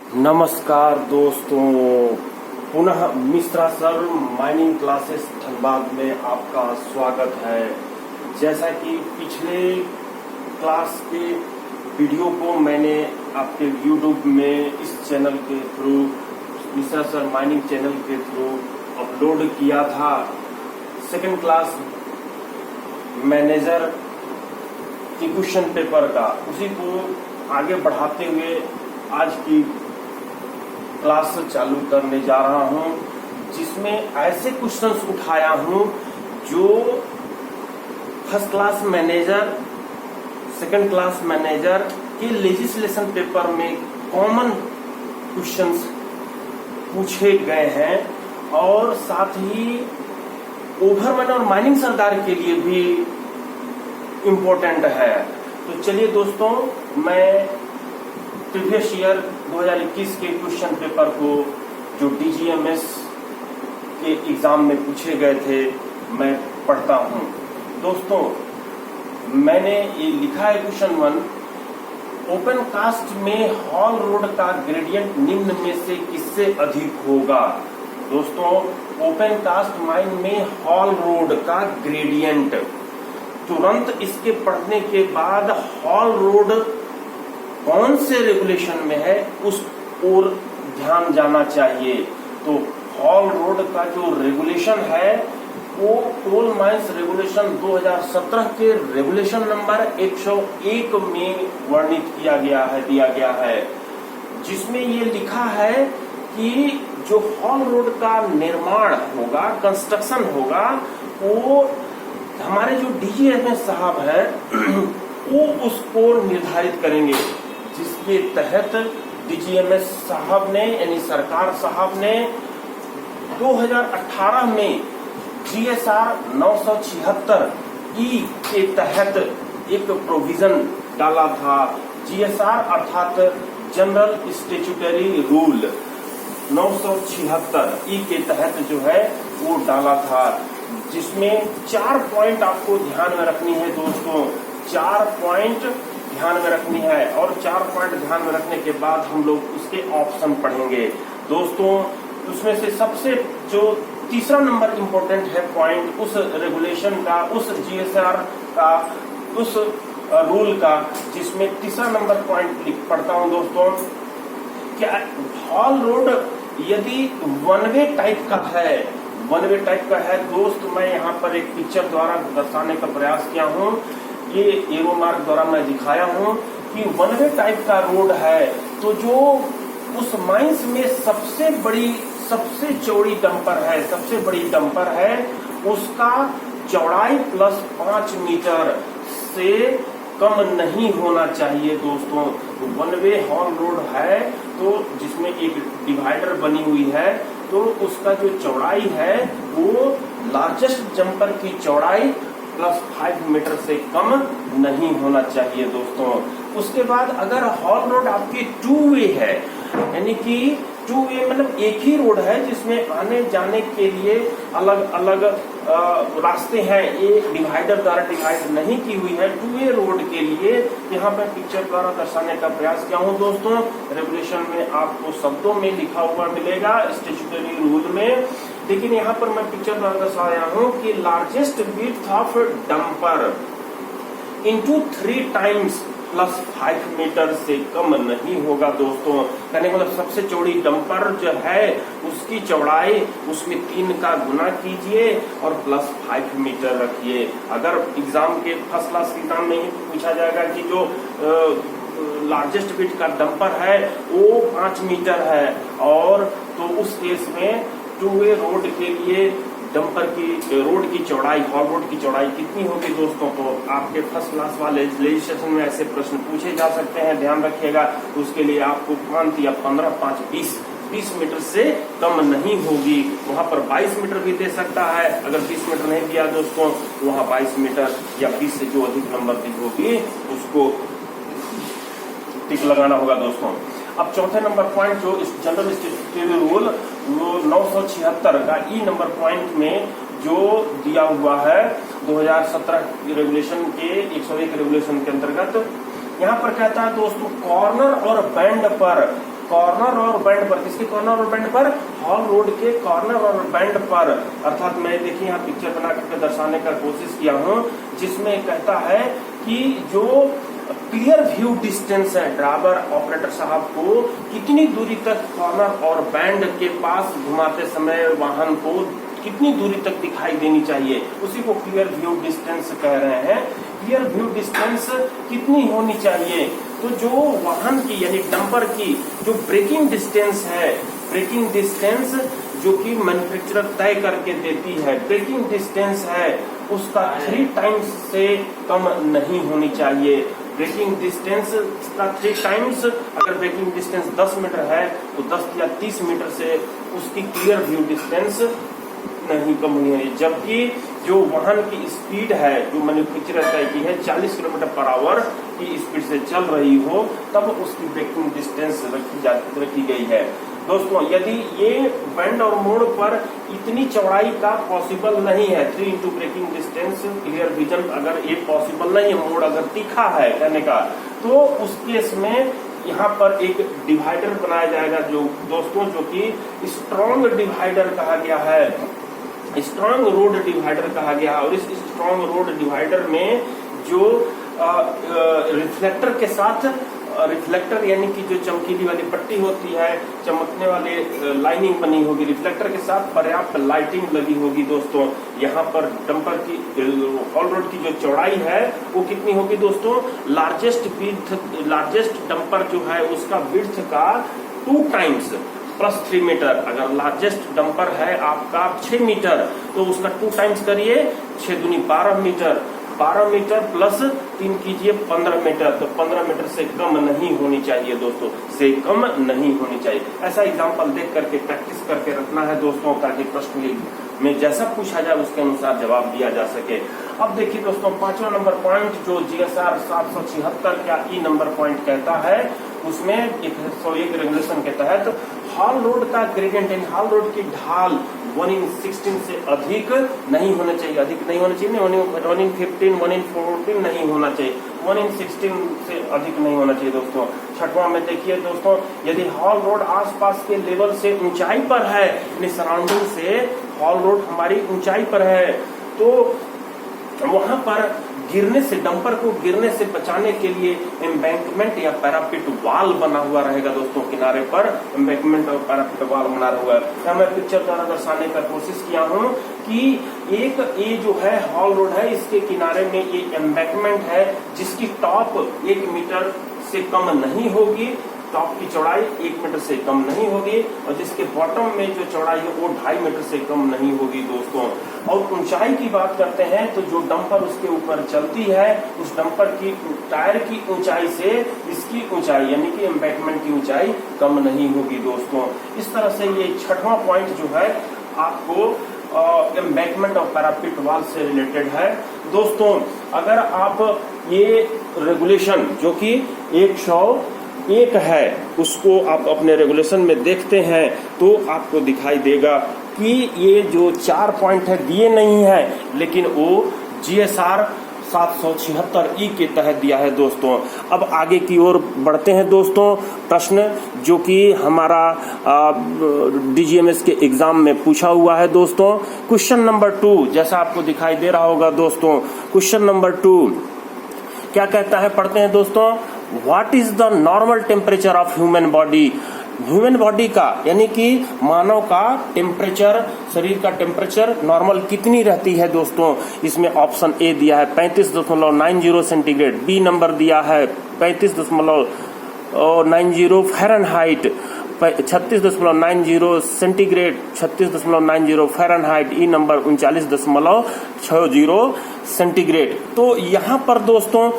नमस्कार दोस्तों, पुनः Mishra sir mining classes Dhanbad में आपका स्वागत है। जैसा कि पिछले क्लास के वीडियो को मैंने आपके यूट्यूब में इस चैनल के through, Mishra sir mining channel के थ्रू अपलोड किया था, सेकंड क्लास मैनेजर की क्वेश्चन पेपर का, उसी को आगे बढ़ाते हुए आज की क्लास चालू करने जा रहा हूं, जिसमें ऐसे क्वेश्चंस उठाया हूं जो first class manager, second class manager के लेजिस्लेशन पेपर में कॉमन क्वेश्चंस पूछे गए हैं और साथ ही ओवरमैन और माइनिंग सरदार के लिए भी इम्पोर्टेंट है। तो चलिए दोस्तों, मैं प्रीवियस ईयर 2021 के क्वेश्चन पेपर को जो डीजीएमएस के एग्जाम में पूछे गए थे मैं पढ़ता हूं। दोस्तों, मैंने ये लिखा है क्वेश्चन 1, ओपन कास्ट में हॉल रोड का ग्रेडियंट निम्न में से किससे अधिक होगा। दोस्तों, ओपन कास्ट माइन में हॉल रोड का ग्रेडियंट, तुरंत इसके पढ़ने के बाद हॉल रोड कौन से रेगुलेशन में है उस ओर ध्यान जाना चाहिए। तो हॉल रोड का जो रेगुलेशन है वो कोल माइंस रेगुलेशन 2017 के रेगुलेशन नंबर 101 में वर्णित किया गया है, दिया गया है, जिसमें ये लिखा है कि जो हॉल रोड का निर्माण होगा, कंस्ट्रक्शन होगा, वो हमारे जो डीजीएमएस साहब है वो उसको निर्धारित करेंगे, जिसके तहत डीजीएमएस साहब ने यानी सरकार साहब ने 2018 में जीएसआर 976 ई के तहत एक प्रोविजन डाला था। जीएसआर अर्थात जनरल स्टैट्यूटरी रूल 976 ई के तहत जो है वो डाला था, जिसमें 4 पॉइंट आपको ध्यान में रखनी है दोस्तों, 4 पॉइंट ध्यान में रखनी है और 4 पॉइंट ध्यान में रखने के बाद हम लोग उसके ऑप्शन पढ़ेंगे। दोस्तों, उसमें से सबसे जो तीसरा नंबर इम्पोर्टेंट है पॉइंट उस रेगुलेशन का, उस जीएसआर का, उस रूल का, जिसमें तीसरा नंबर पॉइंट पढ़ता हूं दोस्तों, क्या हॉल रोड यदि वन वे टाइप का है, वन वे टाइप का है दोस्त, मैं यहाँ पर एक पिक्चर द्वारा दर्शाने का प्रयास किया हूँ, ये एरो मार्क द्वारा मैं दिखाया हूँ कि वन वे टाइप का रोड है, तो जो उस माइंस में सबसे बड़ी, सबसे चौड़ी डंपर है, सबसे बड़ी डंपर है, उसका चौड़ाई प्लस 5 मीटर से कम नहीं होना चाहिए दोस्तों। वन वे हॉल रोड है तो जिसमें एक डिवाइडर बनी हुई है, तो उसका जो चौड़ाई है वो लार्जेस्ट जंपर की चौड़ाई प्लस 5 मीटर से कम नहीं होना चाहिए दोस्तों। उसके बाद अगर हॉल रोड आपकी 2 वे है, यानी कि 2 वे मतलब एक ही रोड है जिसमें आने जाने के लिए अलग अलग रास्ते हैं, ये डिवाइडर द्वारा डिवाइड नहीं की हुई है, 2 वे रोड के लिए यहाँ पे पिक्चर द्वारा दर्शाने का प्रयास किया हूँ दोस्तों। रेगुलेशन में आपको शब्दों में लिखा हुआ मिलेगा, स्टैट्यूटरी रूल में, लेकिन यहाँ पर मैं पिक्चर द्वारा दर्शा रहा हूँ कि largest width of dumper into 3 times plus 5 metre से कम नहीं होगा दोस्तों। कहने मतलब सबसे चौड़ी डंपर जो है उसकी चौड़ाई उसमें 3 का गुना कीजिए और प्लस 5 मीटर रखिए। अगर एग्जाम के फर्स्ट क्लास के एग्जाम में ही पूछा जाएगा कि जो लार्जेस्ट विड्थ का डंपर है वो 5 मीटर है, और तो उस केस में 2 वे रोड के लिए डंपर की रोड की चौड़ाई, हॉल रोड की चौड़ाई कितनी होगी दोस्तों। तो आपके फर्स्ट क्लास वाले लेजिस्लेशन में ऐसे प्रश्न पूछे जा सकते हैं, ध्यान रखिएगा। उसके लिए आपको 5 या 15, 5, 20 मीटर से कम नहीं होगी। वहां पर 22 मीटर भी दे सकता है, अगर 20 मीटर नहीं दिया दोस्तों, वहां 22 मीटर या 20 से जो अधिक नंबर दी होगी उसको टिक लगाना होगा दोस्तों। अब चौथे नंबर पॉइंट जो इस जनरल स्टैट्यूटरी रूल वो 976 का ई नंबर पॉइंट में जो दिया हुआ है 2017 रेगुलेशन के 101 रेगुलेशन के अंतर्गत, यहाँ पर कहता है दोस्तों, कॉर्नर और बैंड पर कॉर्नर और बेंड पर, किसके कॉर्नर और बेंड पर? हॉल रोड के कॉर्नर और बेंड पर। अर्थात मैं देखिए यहाँ पिक्चर बना करके दर्शाने का कोशिश किया हूँ, जिसमें कहता है कि जो क्लियर व्यू डिस्टेंस है, ड्राइवर ऑपरेटर साहब को कितनी दूरी तक कॉर्नर और बैंड के पास घुमाते समय वाहन को कितनी दूरी तक दिखाई देनी चाहिए, उसी को क्लियर व्यू डिस्टेंस कह रहे हैं। क्लियर व्यू डिस्टेंस कितनी होनी चाहिए? तो जो वाहन की यानी डंपर की जो ब्रेकिंग डिस्टेंस है, ब्रेकिंग डिस्टेंस जो कि मैन्युफैक्चरर तय करके देती है, ब्रेकिंग डिस्टेंस है उसका 3 टाइम्स से कम नहीं होनी चाहिए। ब्रेकिंग डिस्टेंस का 3 टाइम्स, अगर ब्रेकिंग डिस्टेंस 10 मीटर है तो 10 या 30 मीटर से उसकी क्लियर व्यू डिस्टेंस नहीं कम होनी है। जबकि जो वाहन की स्पीड है, जो मैन्युफैक्चरर तय की है 40 किलोमीटर पर आवर की स्पीड से चल रही हो, तब उसकी ब्रेकिंग डिस्टेंस रखी गई है। दोस्तों, यदि ये बेंड और मोड़ पर इतनी चौड़ाई का पॉसिबल नहीं है, 3 into braking distance clear vision अगर ये पॉसिबल नहीं है, मोड़ अगर तीखा है कहने का, तो उस केस में यहाँ पर एक डिवाइडर बनाया जाएगा, जो दोस्तों जो कि स्ट्रॉन्ग डिवाइडर कहा गया है, स्ट्रॉन्ग रोड डिवाइडर कहा गया है। और इस स्ट्रॉन्ग रोड डिवाइडर में जो रिफ्लेक्टर के साथ, रिफ्लेक्टर यानी कि जो चमकीली वाली पट्टी होती है, चमकने वाले लाइनिंग बनी होगी, रिफ्लेक्टर के साथ पर्याप्त लाइटिंग लगी होगी। दोस्तों, यहाँ पर डंपर की हॉल रोड की जो चौड़ाई है वो कितनी होगी दोस्तों? लार्जेस्ट डंपर जो है उसका विड्थ का 2 टाइम्स प्लस 3 मीटर। अगर लार्जेस्ट डंपर है आपका 6 मीटर तो उसका 2 टाइम्स करिए, 6 दूनी 12 मीटर, 12 मीटर प्लस 3 कीजिए 15 मीटर, तो 15 मीटर से कम नहीं होनी चाहिए दोस्तों, से कम नहीं होनी चाहिए। ऐसा एग्जांपल देख करके प्रैक्टिस करके रखना है दोस्तों, ताकि प्रश्न में जैसा पूछा जाए उसके अनुसार जवाब दिया जा सके। अब देखिए दोस्तों, 5वां नंबर पॉइंट जो GSR 776 का ई नंबर पॉइंट कहता है, उसमें 101 रेगुलेशन के तहत हॉल रोड का ग्रेडियंट यानी हॉल रोड की ढाल 1/16 से अधिक नहीं होना चाहिए, अधिक नहीं होना चाहिए, 1/15, 1/14 नहीं होना चाहिए, 1/16 से अधिक नहीं होना चाहिए दोस्तों। 6वां में देखिए दोस्तों, यदि हॉल रोड आसपास के लेवल से ऊंचाई पर है, यानी सराउंडिंग से हॉल रोड हमारी ऊंचाई पर है, तो वहां पर गिरने से, डंपर को गिरने से बचाने के लिए एम्बैंकमेंट या पैरापिट वाल बना हुआ रहेगा दोस्तों। किनारे पर एम्बैंकमेंट और पैरापिट वाल बना हुआ है। मैं पिक्चर द्वारा दर्शाने का कोशिश किया हूँ कि एक ये जो है हॉल रोड है, इसके किनारे में ये एम्बैंकमेंट है जिसकी टॉप 1 मीटर से कम नहीं होगी, टॉप की चौड़ाई 1 मीटर से कम नहीं होगी, और जिसके बॉटम में जो चौड़ाई है वो 2.5 मीटर से कम नहीं होगी दोस्तों। और ऊंचाई की बात करते हैं तो जो डंपर उसके ऊपर चलती है, उस डंपर की टायर की ऊंचाई से इसकी ऊंचाई यानी कि एम्बैंकमेंट की ऊंचाई कम नहीं होगी दोस्तों। इस तरह से ये 6वां पॉइंट जो है आपको एम्बैंकमेंट और पैरापिट वाल से रिलेटेड है दोस्तों। अगर आप ये रेगुलेशन जो कि 101 है उसको आप अपने रेगुलेशन में देखते हैं तो आपको दिखाई देगा कि ये जो 4 पॉइंट है दिए नहीं है, लेकिन वो GSR 776 के तहत दिया है दोस्तों। अब आगे की ओर बढ़ते हैं दोस्तों। प्रश्न जो कि हमारा DGMS के एग्जाम में पूछा हुआ है दोस्तों। क्वेश्चन नंबर 2 जैसा आपको दिखाई दे रहा होगा दोस्तों। क्वेश्चन नंबर 2 क्या कहता है, पढ़ते हैं दोस्तों। What is the normal temperature of human body? Human body का यानी कि मानव का टेम्परेचर, शरीर का टेम्परेचर नॉर्मल कितनी रहती है दोस्तों? इसमें ऑप्शन ए दिया है 35.90 सेंटीग्रेड, बी नंबर दिया है 35.90 फ़ारेनहाइट, 36.90 सेंटीग्रेड, 36.90 फ़ारेनहाइट, ई नंबर 39.60 सेंटीग्रेड। तो यहाँ पर दोस्तों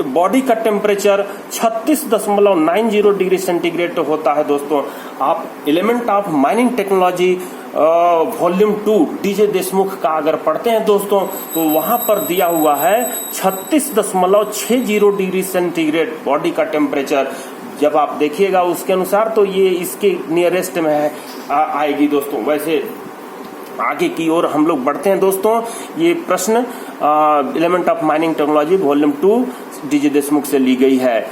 बॉडी का टेम्परेचर 36.90 डिग्री सेंटीग्रेड होता है दोस्तों। आप element of mining technology volume 2 DJ Deshmukh का अगर पढ़ते हैं दोस्तों तो वहां पर दिया हुआ है 36.60 डिग्री सेंटीग्रेड बॉडी का टेम्परेचर। जब आप देखिएगा उसके अनुसार तो ये इसके नियरेस्ट में आएगी दोस्तों। वैसे आगे की ओर हम लोग बढ़ते हैं दोस्तों। ये प्रश्न element of mining technology volume 2 DJ Deshmukh से ली गई है।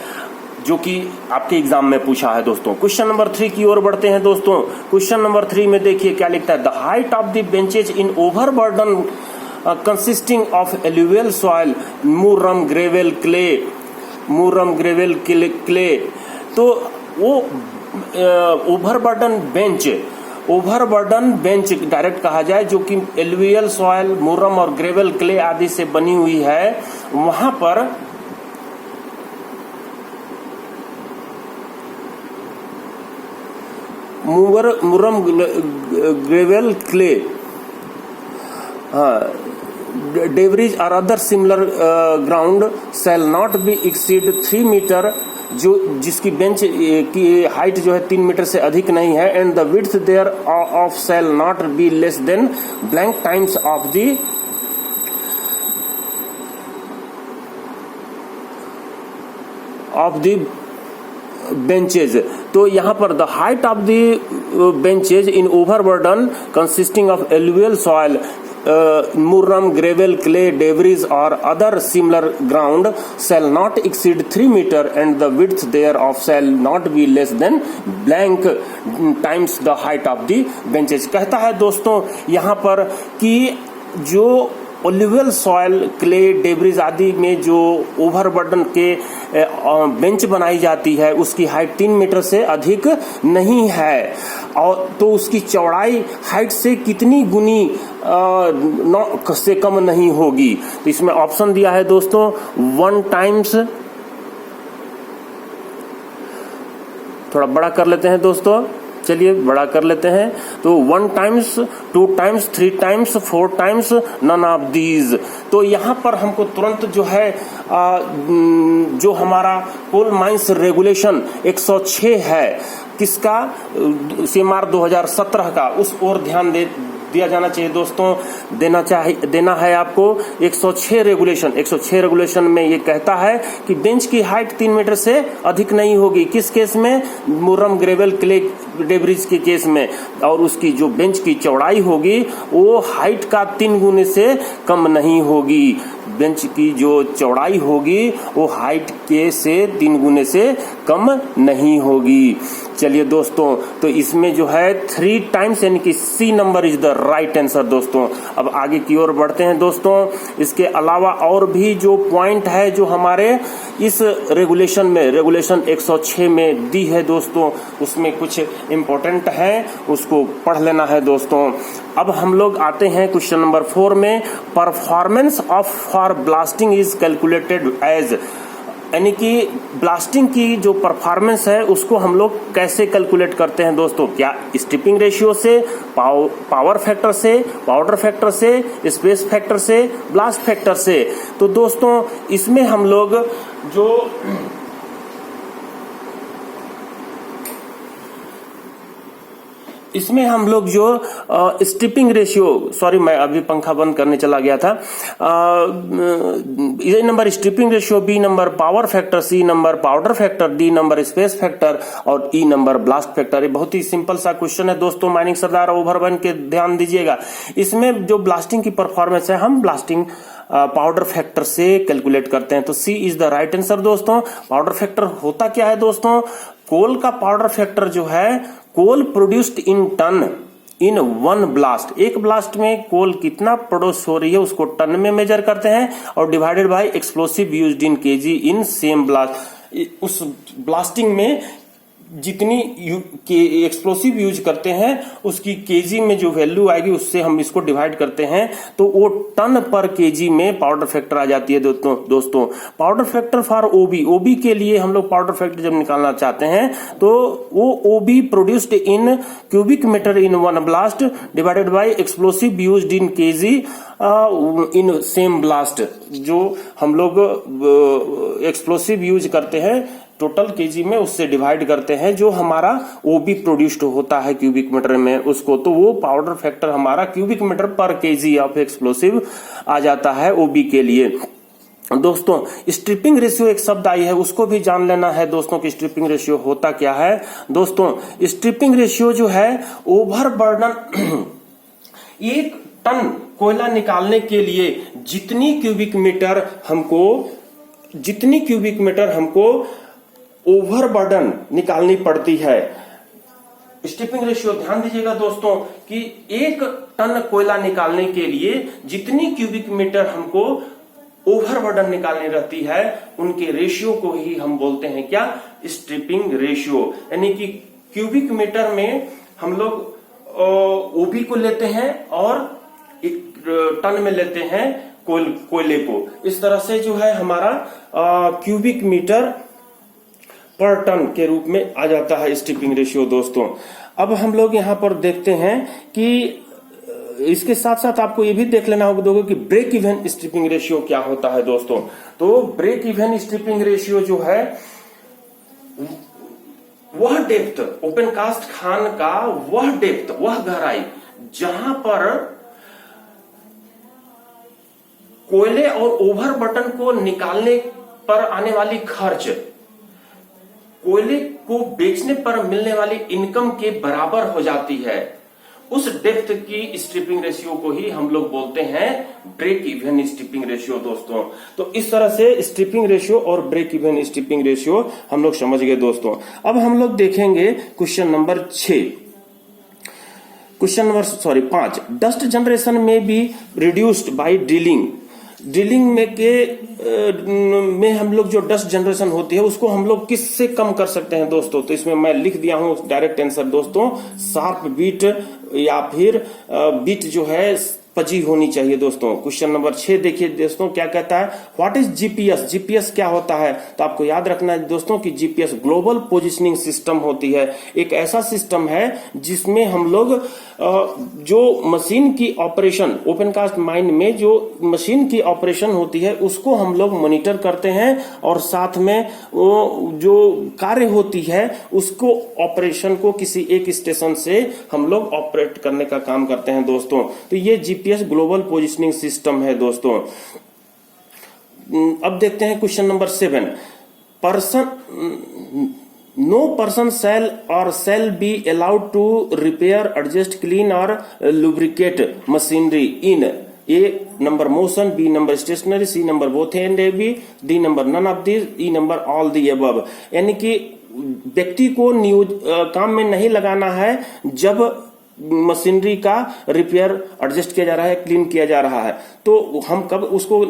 जो कि आपके एग्जाम में पूछा है दोस्तों। क्वेश्चन नंबर 3 की ओर बढ़ते हैं दोस्तों। क्वेश्चन नंबर 3 में देखिए क्या लिखता है, the height of the benches in overburden consisting of alluvial soil murram gravel clay. तो वो ओवरबर्डन बेंच डायरेक्ट कहा जाए, जो कि एल्यूवियल सॉइल, मुर्रम और ग्रेवल क्ले आदि से बनी हुई है, वहां पर मुर्रम ग्रेवल क्ले डेवरीज और other similar ground shall not be exceed 3 metre, जो जिसकी बेंच की हाइट जो है 3 मीटर से अधिक नहीं है, and the width thereof shall not be less than blank times of the benches. तो यहाँ पर the height of the benches in overburden consisting of alluvial soil murram gravel clay debris और other similar ground shall not exceed 3 metre and the width thereof shall not be less than blank times the height of the benches. कहता है दोस्तों यहाँ पर कि जो alluvial soil, clay, debris आदि में जो ओवरबर्डन के बेंच बनाई जाती है, उसकी हाइट 3 मीटर से अधिक नहीं है, और तो उसकी चौड़ाई हाइट से कितनी गुनी से कम नहीं होगी। तो इसमें ऑप्शन दिया है दोस्तों 1 टाइम्स, थोड़ा बड़ा कर लेते हैं दोस्तों, चलिए बड़ा कर लेते हैं, तो 1 times, 2 times, 3 times, 4 times, none of these. तो यहाँ पर हमको तुरंत जो है जो हमारा कोल माइंस रेगुलेशन 106 है, किसका, CMR 2017 का, उस ओर ध्यान दिया जाना चाहिए दोस्तों। देना है आपको 106 रेगुलेशन। 106 रेगुलेशन में ये कहता है कि बेंच की हाइट 3 मीटर से अधिक नहीं होगी। किस केस में? मुर्रम ग्रेवल क्ले डेब्रिज के केस में। और उसकी जो बेंच की चौड़ाई होगी वो हाइट का 3 गुने से कम नहीं होगी। बेंच की जो चौड़ाई होगी वो हाइट के से 3 गुने से कम नहीं होगी। चलिए दोस्तों, तो इसमें जो है 3 टाइम्स यानी कि C number is the right answer दोस्तों। अब आगे की ओर बढ़ते हैं दोस्तों। इसके अलावा और भी जो पॉइंट है जो हमारे इस रेगुलेशन में, रेगुलेशन 106 में दी है दोस्तों, उसमें कुछ इम्पोर्टेंट है, उसको पढ़ लेना है दोस्तों। अब हम लोग आते हैं क्वेश्चन नंबर 4 में। Performance of for blasting is calculated as, यानी कि ब्लास्टिंग की जो परफॉर्मेंस है उसको हम लोग कैसे कैलकुलेट करते हैं दोस्तों? क्या स्ट्रिपिंग रेशियो से, पावर फैक्टर से, पाउडर फैक्टर से, स्पेस फैक्टर से, ब्लास्ट फैक्टर से? तो दोस्तों इसमें हम लोग जो स्ट्रिपिंग रेशियो, सॉरी मैं अभी पंखा बंद करने चला गया था। A number stripping ratio, B number power factor, C number powder factor, D number space factor और ई नंबर ब्लास्ट फैक्टर। ये बहुत ही सिंपल सा क्वेश्चन है दोस्तों। माइनिंग सरदार ओवरबर्न के ध्यान दीजिएगा। इसमें जो ब्लास्टिंग की परफॉर्मेंस है हम ब्लास्टिंग पाउडर फैक्टर से कैलकुलेट करते हैं। तो सी इज द राइट आंसर दोस्तों। पाउडर फैक्टर होता क्या है दोस्तों? कोल का पाउडर फैक्टर जो है, coal produced in tonne in 1 blast, एक ब्लास्ट में कोल कितना प्रोड्यूस हो रही है उसको टन में मेजर करते हैं, और divided by explosive used in KG in same blast. उस ब्लास्टिंग में जितनी एक्सप्लोसिव यूज करते हैं उसकी केजी में जो वैल्यू आएगी उससे हम इसको डिवाइड करते हैं, तो वो टन पर केजी में पाउडर फैक्टर आ जाती है दोस्तों। पाउडर फैक्टर फॉर ओबी के लिए हम लोग पाउडर फैक्टर जब निकालना चाहते हैं तो वो OB produced in cubic metre in 1 blast divided by explosive used in KG in same blast. जो हम लोग एक्सप्लोसिव यूज करते हैं टोटल केजी में, उससे डिवाइड करते हैं जो हमारा ओबी प्रोड्यूस्ड होता है क्यूबिक मीटर में उसको, तो वो पाउडर फैक्टर हमारा क्यूबिक मीटर पर केजी ऑफ एक्सप्लोसिव आ जाता है ओबी के लिए। दोस्तों स्ट्रिपिंग रेशियो एक शब्द आई है, उसको भी जान लेना है दोस्तों कि स्ट्रिपिंग रेशियो होता क्या है। दोस्तों स्ट्रिपिंग रेशियो जो है ओवरबर्डन 1 टन कोयला निकालने के लिए जितनी क्यूबिक मीटर हमको ओवरबर्डन निकालनी पड़ती है। स्ट्रिपिंग रेशियो ध्यान दीजिएगा दोस्तों कि 1 टन कोयला निकालने के लिए जितनी क्यूबिक मीटर हमको ओवरबर्डन निकालनी रहती है, उनके रेशियो को ही हम बोलते हैं क्या, स्ट्रिपिंग रेशियो। यानी कि क्यूबिक मीटर में हम लोग ओबी को लेते हैं और 1 टन में लेते हैं कोयले को। इस तरह से जो है हमारा क्यूबिक मीटर पर टन के रूप में आ जाता है स्ट्रिपिंग रेशियो दोस्तों। अब हम लोग यहाँ पर देखते हैं कि इसके साथ साथ आपको ये भी देख लेना होगा दोस्तों कि ब्रेक इवन स्ट्रिपिंग रेशियो क्या होता है दोस्तों। तो ब्रेक इवन स्ट्रिपिंग रेशियो जो है वह डेप्थ, ओपन कास्ट खान का वह डेप्थ, वह गहराई जहां पर कोयले और ओवरबर्डन को निकालने पर आने वाली खर्च कोयले को बेचने पर मिलने वाली इनकम के बराबर हो जाती है, उस डेप्थ की स्ट्रिपिंग रेशियो को ही हम लोग बोलते हैं ब्रेक इवन स्ट्रिपिंग रेशियो दोस्तों। तो इस तरह से स्ट्रिपिंग रेशियो और ब्रेक इवन स्ट्रिपिंग रेशियो हम लोग समझ गए दोस्तों। अब हम लोग देखेंगे क्वेश्चन नंबर 5। डस्ट जनरेशन में be reduced by drilling. Drilling में हम लोग जो डस्ट जनरेशन होती है उसको हम लोग किससे कम कर सकते हैं दोस्तों। तो इसमें मैं लिख दिया हूं डायरेक्ट आंसर दोस्तों, शार्प बीट या फिर बीट जो है पजी होनी चाहिए दोस्तों। क्वेश्चन नंबर 6 देखिए दोस्तों क्या कहता है, व्हाट इज जीपीएस। जीपीएस क्या होता है, तो आपको याद रखना है दोस्तों कि जीपीएस ग्लोबल पोजिशनिंग सिस्टम होती है। एक ऐसा सिस्टम है जिसमें हम लोग जो मशीन की ऑपरेशन, ओपन कास्ट माइन में जो मशीन की ऑपरेशन होती है उसको हम लोग मॉनिटर करते हैं और साथ में वो जो कार्य होती है उसको ऑपरेशन को किसी एक स्टेशन से हम लोग ऑपरेट करने का काम करते हैं दोस्तों। तो ये जीपीएस ग्लोबल पोजिशनिंग सिस्टम है दोस्तों। अब देखते हैं question number 7। No person shall be allowed to repair, adjust, clean और lubricate machinery in A number motion, B number stationary, C number both and A B, D number none of this, E number all the above. यानी कि व्यक्ति को काम में नहीं लगाना है जब मशीनरी का रिपेयर, एडजस्ट किया जा रहा है, क्लीन किया जा रहा है। तो हम कब उसको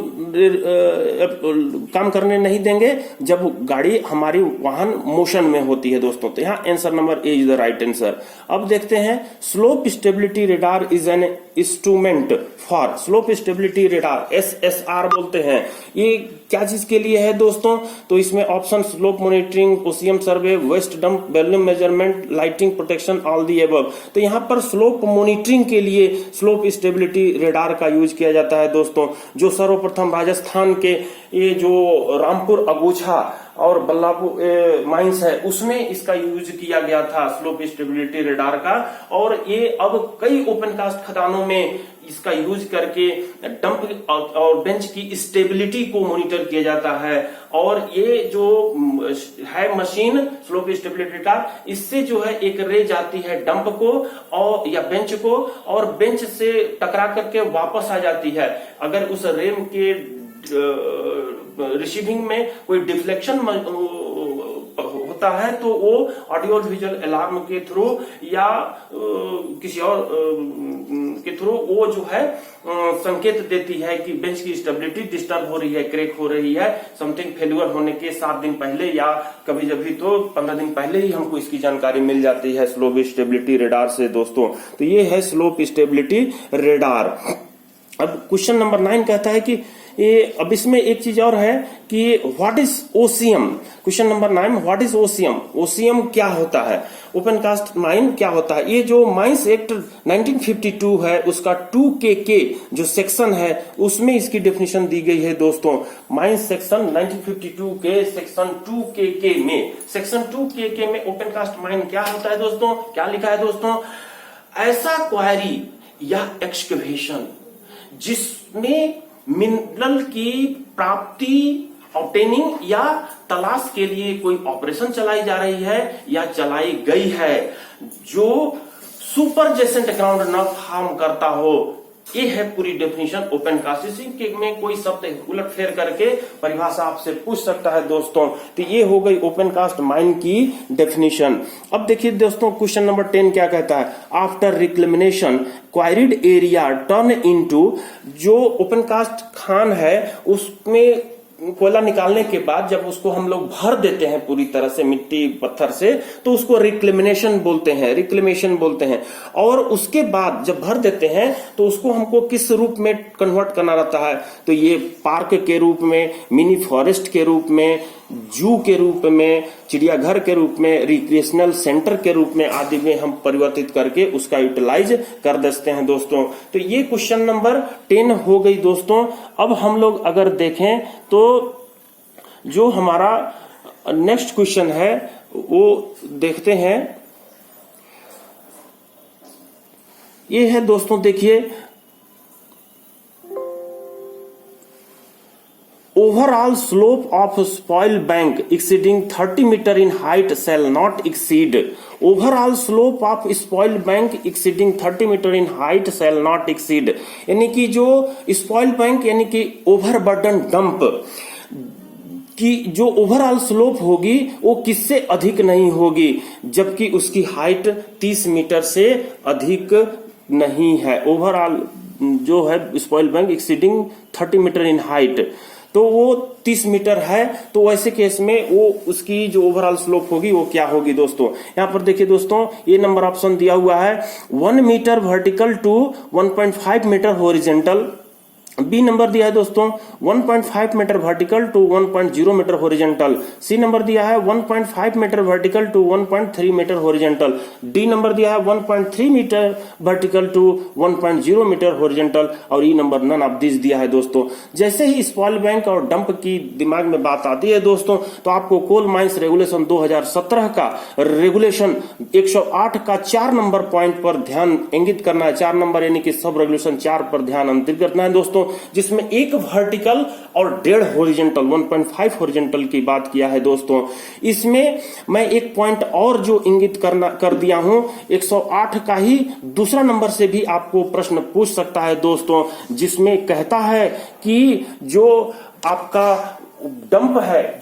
काम करने नहीं देंगे, जब गाड़ी हमारी वाहन मोशन में होती है दोस्तों। तो यहाँ answer number A is the right answer. अब देखते हैं slope stability radar is an instrument for, slope stability radar SSR बोलते हैं। ये क्या चीज के लिए है दोस्तों, तो इसमें option slope monitoring, OCM survey, waste dump, volume measurement, lighting protection, all the above. तो यहाँ पर स्लोप मॉनिटरिंग के लिए स्लोप स्टेबिलिटी रेडार का यूज किया जाता है दोस्तों। जो सर्वप्रथम राजस्थान के ये जो रामपुर अगोछा और बल्लापुर माइंस है उसमें इसका यूज किया गया था स्लोप स्टेबिलिटी रेडार का। और ये अब कई ओपन कास्ट खदानों में इसका यूज करके डंप और बेंच की स्टेबिलिटी को मॉनिटर किया जाता है। और ये जो है मशीन स्लोप स्टेबिलिटी रेडार, इससे जो है एक रे जाती है डंप को और या बेंच को, और बेंच से टकरा करके वापस आ जाती है। अगर उस रेम के रिसीविंग में कोई डिफ्लेक्शन होता है तो वो ऑडियो विजुअल अलार्म के थ्रू या किसी और के थ्रू वो जो है संकेत देती है कि बेंच की स्टेबिलिटी डिस्टर्ब हो रही है, क्रैक हो रही है। समथिंग फेल्यूर होने के 7 दिन पहले या कभी जभी तो 15 दिन पहले ही हमको इसकी जानकारी मिल जाती है स्लोप स्टेबिलिटी रेडार से दोस्तों। तो ये है स्लोप स्टेबिलिटी रेडार। अब क्वेश्चन नंबर 9 कहता है कि अब इसमें एक चीज और है कि what is OCM. Question number 9, what is OCM. OCM क्या होता है, ओपन कास्ट माइन क्या होता है। ये जो माइंस एक्ट 1952 है उसका 2KK जो सेक्शन है उसमें इसकी डेफिनेशन दी गई है दोस्तों। माइंस सेक्शन 1952 के सेक्शन 2KK में, सेक्शन 2KK में ओपन कास्ट माइन क्या होता है दोस्तों, क्या लिखा है दोस्तों, ऐसा क्वारी या एक्सकवेशन जिसमें मिनरल की प्राप्ति, ऑब्टेनिंग या तलाश के लिए कोई ऑपरेशन चलाई जा रही है या चलाई गई है जो सुपर जेसेंट ग्राउंड न फॉर्म करता हो, ये है पूरी डेफिनेशन ओपन कास्ट। इसी में कोई शब्द उलट फेर करके परिभाषा आपसे पूछ सकता है दोस्तों। तो ये हो गई ओपन कास्ट माइन की डेफिनेशन। अब देखिए दोस्तों क्वेश्चन नंबर 10 क्या कहता है, after reclamation quarried area turn into, जो ओपन कास्ट खान है उसमें कोयला निकालने के बाद जब उसको हम लोग भर देते हैं पूरी तरह से मिट्टी पत्थर से, तो उसको रिक्लेमिनेशन बोलते हैं, रिक्लेमेशन बोलते हैं। और उसके बाद जब भर देते हैं तो उसको हमको किस रूप में कन्वर्ट करना रहता है, तो ये पार्क के रूप में, मिनी फॉरेस्ट के रूप में, जू के रूप में, चिड़ियाघर के रूप में, रिक्रिएशनल सेंटर के रूप में आदि में हम परिवर्तित करके उसका यूटिलाइज कर देते हैं दोस्तों। तो ये क्वेश्चन नंबर 10 हो गई दोस्तों। अब हम लोग अगर देखें तो जो हमारा नेक्स्ट क्वेश्चन है वो देखते हैं। ये है दोस्तों, देखिए overall slope of spoil bank exceeding 30 meter in height shall not exceed, overall slope of spoil bank exceeding 30 meter in height shall not exceed, यानी कि जो spoil bank यानी कि ओवरबर्डन डंप की जो ओवरऑल स्लोप होगी वो किससे अधिक नहीं होगी, जबकि उसकी हाइट 30 मीटर से अधिक नहीं है। ओवरऑल जो है spoil bank exceeding 30 metre in height, तो वो 30 मीटर है, तो वैसे केस में वो उसकी जो ओवरऑल स्लोप होगी वो क्या होगी दोस्तों। यहां पर देखिए दोस्तों, ये नंबर ऑप्शन दिया हुआ है 1 metre vertical to 1.5 metre horizontal. B number दिया है दोस्तों 1.5 metre vertical to 1.0 metre horizontal. C number दिया है 1.5 metre vertical to 1.3 metre horizontal. D number दिया है 1.3 metre vertical to 1.0 metre horizontal. और E number none of this दिया है दोस्तों। जैसे ही स्पॉइल बैंक और डंप की दिमाग में बात आती है दोस्तों, तो आपको कोल माइंस रेगुलेशन 2017 का रेगुलेशन 108 का 4 नंबर पॉइंट पर ध्यान इंगित करना है। 4 नंबर यानी कि सब रेगुलेशन 4 पर ध्यान अंतरित करना है दोस्तों, जिसमें एक वर्टिकल और 1.5 हॉरिजेंटल 1.5 हॉरिजेंटल की बात किया है दोस्तों। इसमें मैं एक पॉइंट और जो इंगित कर दिया हूं, 108 का ही दूसरा नंबर से भी आपको प्रश्न पूछ सकता है दोस्तों, जिसमें कहता है कि जो आपका डंप है,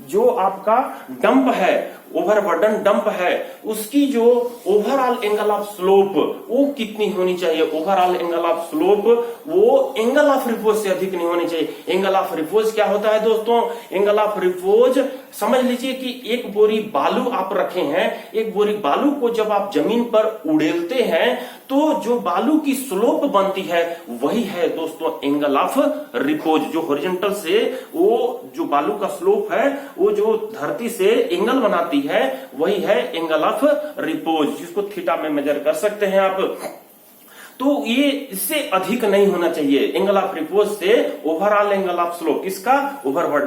जो आपका डंप है, ओवरबर्डन डंप है, उसकी जो ओवरऑल एंगल ऑफ स्लोप वो कितनी होनी चाहिए। ओवरऑल एंगल ऑफ स्लोप वो एंगल ऑफ रिपोज से अधिक नहीं होनी चाहिए। एंगल ऑफ रिपोज क्या होता है दोस्तों, एंगल ऑफ रिपोज समझ लीजिए कि एक बोरी बालू आप रखे हैं, एक बोरी बालू को जब आप जमीन पर उड़ेलते हैं तो जो बालू की स्लोप बनती है वही है दोस्तों एंगल ऑफ रिपोज। जो हॉरिजॉन्टल से वो जो बालू का स्लोप है वो जो धरती से एंगल बनाती है वही है एंगल ऑफ रिपोज, जिसको थीटा में मेजर कर सकते हैं आप। तो ये इससे अधिक नहीं होना चाहिए एंगल ऑफ रिपोज से ओवरऑल एंगल ऑफ स्लोप, इसका ओवरबर्डन